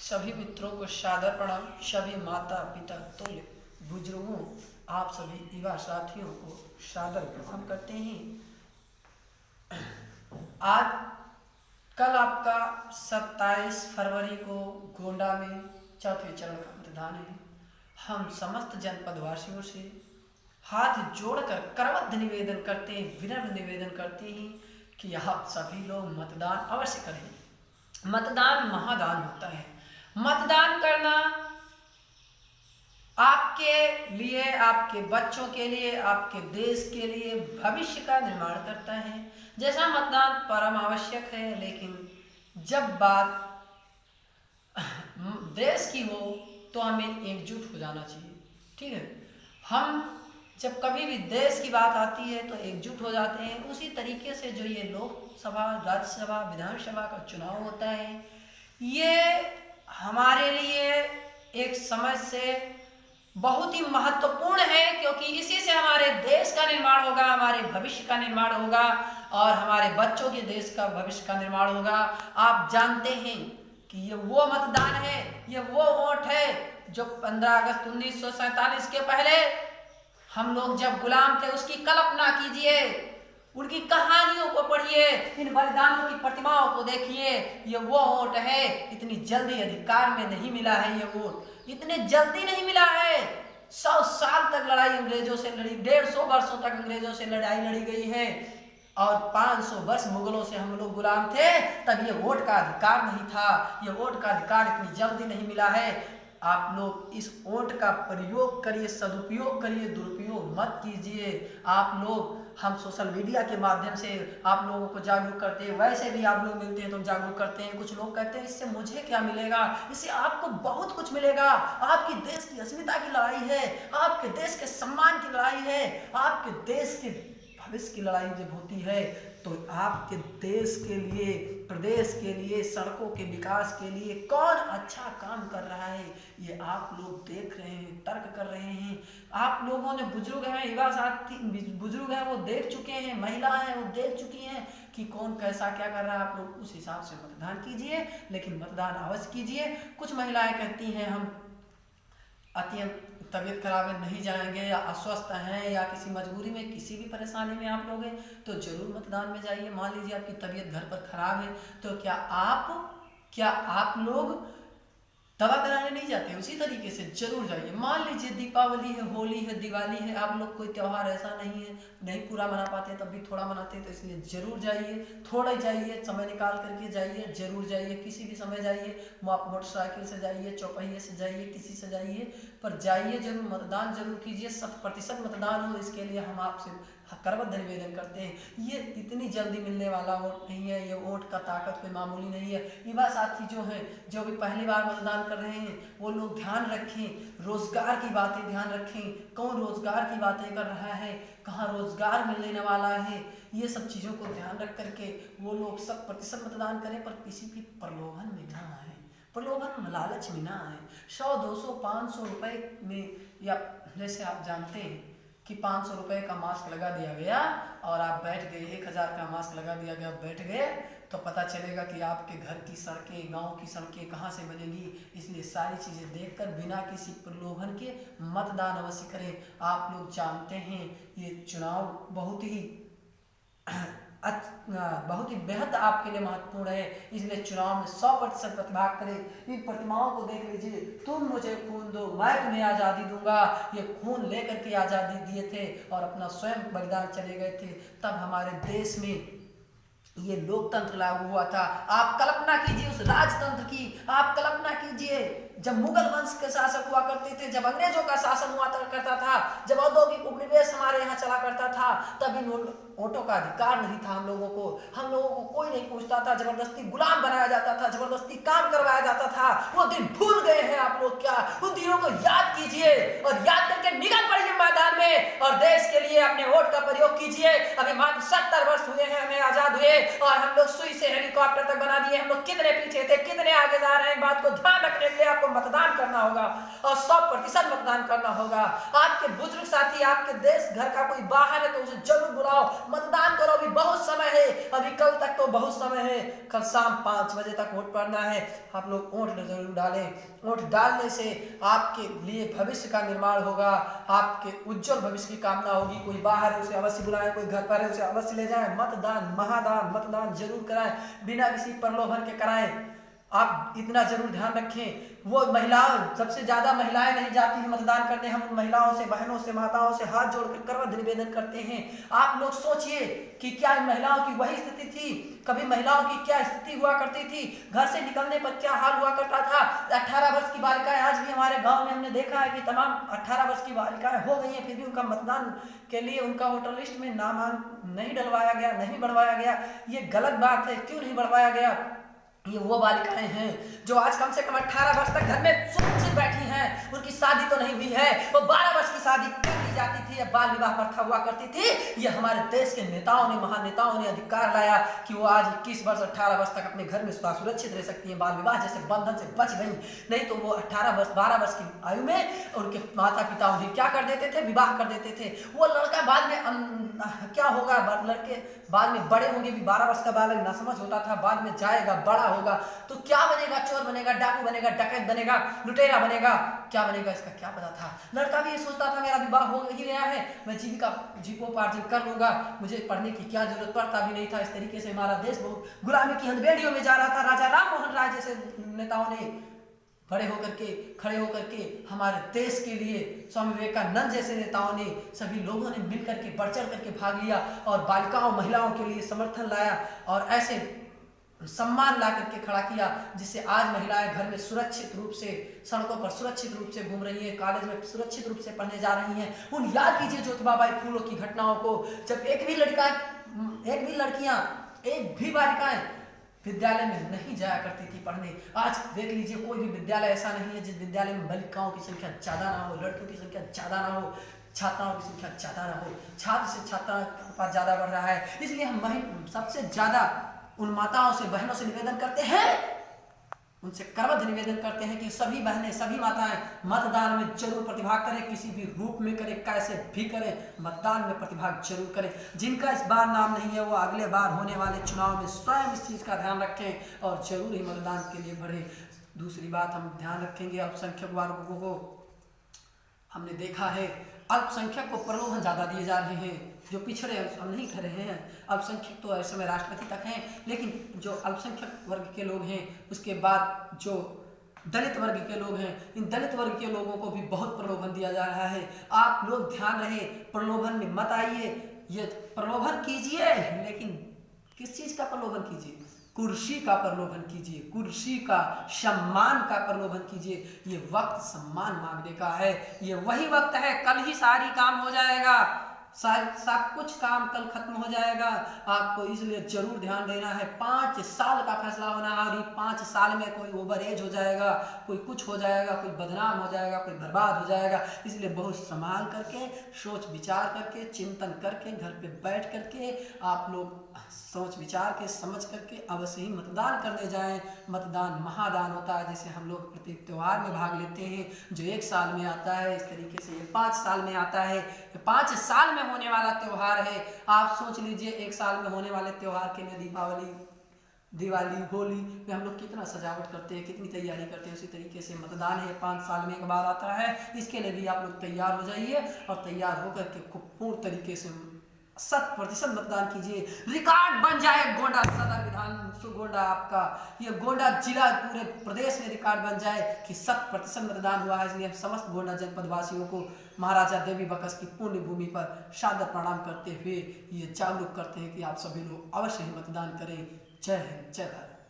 सभी मित्रों को सादर प्रणाम। सभी माता पिता तुल्य बुजुर्गों, आप सभी युवा साथियों को सादर प्रणाम करते हैं। आज कल आपका 27 फरवरी को गोंडा में चौथे चरण का मतदान है। हम समस्त जनपद वासियों से हाथ जोड़कर करबद्ध निवेदन करते हैं, विनम्र निवेदन करते हैं कि आप सभी लोग मतदान अवश्य करें। मतदान महादान होता है। मतदान करना आपके लिए, आपके बच्चों के लिए, आपके देश के लिए भविष्य का निर्माण करता है। जैसा मतदान परम आवश्यक है, लेकिन जब बात देश की हो तो हमें एकजुट हो जाना चाहिए। ठीक है, हम जब कभी भी देश की बात आती है तो एकजुट हो जाते हैं। उसी तरीके से जो ये लोकसभा, राज्यसभा, विधानसभा का चुनाव होता है, ये हमारे लिए एक समझ से बहुत ही महत्वपूर्ण है, क्योंकि इसी से हमारे देश का निर्माण होगा, हमारे भविष्य का निर्माण होगा और हमारे बच्चों के देश का भविष्य का निर्माण होगा। आप जानते हैं कि ये वो मतदान है, ये वो वोट है जो 15 अगस्त 1947 के पहले हम लोग जब गुलाम थे उसकी कल्पना कीजिए, उनकी कहानियों को पढ़िए, इन बलिदानों की प्रतिमाओं को देखिए। ये वो वोट है। इतनी जल्दी अधिकार में नहीं मिला है, ये वोट इतने जल्दी नहीं मिला है। 100 साल तक लड़ाई अंग्रेजों से लड़ी, 150 वर्षों तक अंग्रेजों से लड़ाई लड़ी गई है और 500 वर्ष मुगलों से हम लोग गुलाम थे। तब ये वोट का अधिकार नहीं था। ये वोट का अधिकार इतनी जल्दी नहीं मिला है। आप लोग इस वोट का प्रयोग करिए, सदुपयोग करिए, दुरुपयोग मत कीजिए। आप लोग, हम सोशल मीडिया के माध्यम से आप लोगों को जागरूक करते हैं, वैसे भी आप लोग मिलते हैं तो जागरूक करते हैं। कुछ लोग कहते हैं इससे मुझे क्या मिलेगा, इससे आपको बहुत कुछ मिलेगा। आपकी देश की अस्मिता की लड़ाई है, आपके देश के सम्मान की लड़ाई है, आपके देश के भविष्य की लड़ाई जब होती है तो आपके देश के लिए, प्रदेश के लिए, सड़कों के विकास के लिए कौन अच्छा काम कर रहा है, ये आप लोग देख रहे हैं, तर्क कर रहे हैं। आप लोगों जो बुजुर्ग हैं, युवा साथी बुजुर्ग हैं, वो देख चुके हैं, महिला हैं वो देख चुकी हैं कि कौन कैसा क्या कर रहा है। आप लोग उस हिसाब से मतदान कीजिए, लेकिन मतदान अवश्य कीजिए। कुछ महिलाएं कहती हैं हम अत्यंत तबीयत खराब है, नहीं जाएंगे, या अस्वस्थ हैं, या किसी मजबूरी में, किसी भी परेशानी में आप लोग हैं तो जरूर मतदान में जाइए। मान लीजिए आपकी तबीयत घर पर खराब है तो क्या आप लोग दवा कराने नहीं जाते? उसी तरीके से जरूर जाइए। मान लीजिए दीपावली है, होली है, दिवाली है, आप लोग कोई त्यौहार ऐसा नहीं है, नहीं पूरा मना पाते, तब भी थोड़ा मनाते हैं, तो इसलिए जरूर जाइए, थोड़ा जाइए, समय निकाल करके जाइए, जरूर जाइए। किसी भी समय जाइए, आप मोटरसाइकिल से जाइए, चौपहिए से जाइए, किसी से जाइए, पर जाइए जरूर, मतदान जरूर कीजिए। 100% मतदान हो, इसके लिए हम आपसे करबद्ध निवेदन करते हैं। ये इतनी जल्दी मिलने वाला वोट नहीं है, ये वोट का ताकत कोई मामूली नहीं है। युवा साथी जो हैं, जो भी पहली बार मतदान कर रहे हैं, वो लोग ध्यान रखें, रोजगार की बातें ध्यान रखें। कौन रोजगार की बातें कर रहा है, कहाँ रोजगार मिलने वाला है, ये सब चीज़ों को ध्यान रख करके वो लोग 100% मतदान करें, पर किसी भी प्रलोभन में ना आए, प्रलोभन लालच में ना आए। 100, 200, 500 रुपए में, या जैसे आप जानते हैं कि 500 रुपए का मास्क लगा दिया गया और आप बैठ गए, 1000 का मास्क लगा दिया गया, बैठ गए, तो पता चलेगा कि आपके घर की सड़कें, गांव की सड़कें कहाँ से बनेंगी। इसलिए सारी चीज़ें देखकर बिना किसी प्रलोभन के मतदान अवश्य करें। आप लोग जानते हैं ये चुनाव बहुत ही बेहद आपके लिए महत्वपूर्ण है, इसलिए चुनाव में 100% प्रतिभाग करें। इन प्रतिमाओं को देख लीजिए, तुम मुझे खून दो मैं तुम्हें आज़ादी दूंगा। ये खून लेकर के आज़ादी दिए थे और अपना स्वयं बलिदान चले गए थे, तब हमारे देश में ये लोकतंत्र लागू हुआ था। आप कल्पना कीजिए उस राजतंत्र की, आप कल्पना कीजिए जब मुगल वंश के शासक हुआ करते थे, जब अंग्रेजों का शासन हुआ करता था, जब औद्योगिक उपनिवेश हमारे यहाँ चला करता था, तब इन वोटों का अधिकार नहीं था हम लोगों को कोई नहीं पूछता था, जबरदस्ती गुलाम बनाया जाता था, जबरदस्ती काम करवाया जाता था। वो दिन भूल गए हैं आप लोग क्या? उन दिनों को याद कीजिए और याद करके निकल पड़िए मैदान में और देश के लिए अपने वोट का प्रयोग कीजिए। अभी मात्र 70 वर्ष हुए हैं हमें आजाद हुए और हम लोग सुई से हेलीकॉप्टर तक बना दिए। हम लोग कितने पीछे थे, कितने आगे जा रहे हैं, बात को ध्यान रखने के लिए आपको मतदान करना होगा और 100% मतदान करना होगा। आपके बुजुर्ग साथी, आपके देश घर का कोई बाहर है तो उसे जरूर बुलाओ, मतदान करो। अभी बहुत समय है, अभी कल तक तो बहुत समय है, कल शाम 5 बजे तक वोट पड़ना है। आप लोग वोट जरूर डालें। वोट डालने से आपके लिए भविष्य का निर्माण होगा, आपके उज्जवल भविष्य की कामना होगी। कोई बाहर है उसे अवश्य बुलाएं, कोई घर पर है उसे अवश्य ले जाएं। मतदान, महादान, मतदान जरूर कराएं, बिना किसी प्रलोभन के कराएं। आप इतना जरूर ध्यान रखें। वो महिलाएं, सबसे ज्यादा महिलाएं नहीं जाती हैं मतदान करने। हम उन महिलाओं से, बहनों से, माताओं से हाथ जोड़कर करवत निवेदन करते हैं। आप लोग सोचिए कि क्या इन महिलाओं की वही स्थिति थी? कभी महिलाओं की क्या स्थिति हुआ करती थी? घर से निकलने पर क्या हाल हुआ करता था? 18 वर्ष की बालिकाएं, आज भी हमारे गाँव में हमने देखा है कि तमाम 18 वर्ष की बालिकाएं हो गई हैं, फिर भी उनका मतदान के लिए उनका वोटर लिस्ट में नाम नहीं डलवाया गया, नहीं बढ़वाया गया। ये गलत बात है। क्यों नहीं बढ़वाया गया? ये वो बालिकाएं हैं जो आज कम से कम 18 वर्ष तक घर में सुरक्षित बैठी हैं, उनकी शादी तो नहीं हुई है, वो 12 वर्ष की शादी कर दी जाती थी, या बाल विवाह प्रथा हुआ करती थी। ये हमारे देश के नेताओं ने, महानेताओं ने अधिकार लाया कि वो आज 21 वर्ष 18 वर्ष तक अपने घर में सुरक्षित रह सकती हैं, बाल विवाह जैसे बंधन से बच गई। नहीं तो वो 18 वर्ष 12 वर्ष की आयु में उनके माता पिता उन्हें क्या कर देते थे? विवाह कर देते थे। वो लड़का बाद में क्या होगा? लड़के बाद में बड़े होंगे भी, 12 वर्ष का बालक ना समझ होता था, बाद में जाएगा, बड़ा होगा तो क्या बनेगा? चोर बनेगा, डाकू बनेगा, डकैत बनेगा, लुटेरा बनेगा, क्या बनेगा? इसका क्या पता था? लड़का भी ये सोचता था मेरा विवाह हो ही गया है, मैं जीविकोपार्जन कर लूंगा, मुझे पढ़ने की क्या जरूरत? पड़ता भी नहीं था। इस तरीके से हमारा देश बहुत गुलामी की हथेलियों में जा रहा था। राजा राम मोहन राय जैसे नेताओं ने खड़े होकर के हमारे देश के लिए, स्वामी विवेकानंद जैसे नेताओं ने, सभी लोगों ने मिलकर के बढ़ चढ़ करके भाग लिया और बालिकाओं, महिलाओं के लिए समर्थन लाया और ऐसे सम्मान ला करके खड़ा किया, जिससे आज महिलाएं घर में सुरक्षित रूप से, सड़कों पर सुरक्षित रूप से घूम रही हैं, कॉलेज में सुरक्षित रूप से पढ़ने जा रही हैं। उन याद कीजिए ज्योतिबाबाई फूलों की घटनाओं को, जब एक भी लड़कियां, एक भी बालिकाएं विद्यालय में नहीं जाया करती थी पढ़ने। आज देख लीजिए, कोई भी विद्यालय ऐसा नहीं है जिस विद्यालय में बालिकाओं की संख्या ज्यादा ना हो, लड़कियों की संख्या ज्यादा ना हो, छात्राओं की संख्या ज्यादा ना हो। छात्र से छात्रा का अनुपात ज्यादा बढ़ रहा है। इसलिए हम सबसे ज्यादा उन माताओं से, बहनों से निवेदन करते हैं, उनसे करवत निवेदन करते हैं कि सभी बहनें, सभी माताएं मतदान में जरूर प्रतिभाग करें, किसी भी रूप में करें, कैसे भी करें, मतदान में प्रतिभाग जरूर करें। जिनका इस बार नाम नहीं है वो अगले बार होने वाले चुनाव में स्वयं इस चीज का ध्यान रखें और जरूर ही मतदान के लिए बढ़े। दूसरी बात हम ध्यान रखेंगे, अल्पसंख्यक वर्गों को हमने देखा है, अल्पसंख्यक को प्रलोभन ज्यादा दिए जा रहे हैं। जो पिछड़े हम नहीं कर रहे हैं, अल्पसंख्यक तो इस समय राष्ट्रपति तक हैं, लेकिन जो अल्पसंख्यक वर्ग के लोग हैं, उसके बाद जो दलित वर्ग के लोग हैं, इन दलित वर्ग के लोगों को भी बहुत प्रलोभन दिया जा रहा है। आप लोग ध्यान रहे, प्रलोभन में मत आइए। ये प्रलोभन कीजिए, लेकिन किस चीज का प्रलोभन कीजिए? कुर्सी का प्रलोभन कीजिए, कुर्सी का, सम्मान का प्रलोभन कीजिए। ये वक्त सम्मान मांगने का है, ये वही वक्त है, कल ही सारी काम हो जाएगा, सब कुछ काम कल खत्म हो जाएगा। आपको इसलिए जरूर ध्यान देना है। 5 साल का फैसला होना है और ये 5 साल में कोई ओवर एज हो जाएगा, कोई कुछ हो जाएगा, कोई बदनाम हो जाएगा, कोई बर्बाद हो जाएगा। इसलिए बहुत संभाल करके, सोच विचार करके, चिंतन करके, घर पे बैठ करके आप लोग सोच विचार के, समझ करके अवश्य ही मतदान करने जाएं। मतदान महादान होता है, जैसे हम लोग प्रत्येक त्यौहार में भाग लेते हैं जो 1 साल में आता है, इस तरीके से ये 5 साल में आता है। 5 साल में होने वाला त्योहार है। आप सोच लीजिए, 1 साल में होने वाले त्योहार के लिए दिवाली, होली में हम लोग कितना सजावट करते हैं, कितनी तैयारी करते हैं। उसी तरीके से मतदान है, 5 साल में एक बार आता है। इसके लिए भी आप लोग तैयार हो जाइए और तैयार होकर के खूब पूर्ण तरीके से 100% मतदान कीजिए। रिकॉर्ड बन जाए गोंडा सदर विधान गोंडा, आपका ये गोंडा जिला पूरे प्रदेश में रिकॉर्ड बन जाए कि 100% मतदान हुआ है। इसलिए हम समस्त गोंडा जनपद वासियों को महाराजा देवी बकस की पुण्य भूमि पर सादर प्रणाम करते हुए ये जागरूक करते हैं कि आप सभी लोग अवश्य ही मतदान करें। जय हिंद, जय भारत।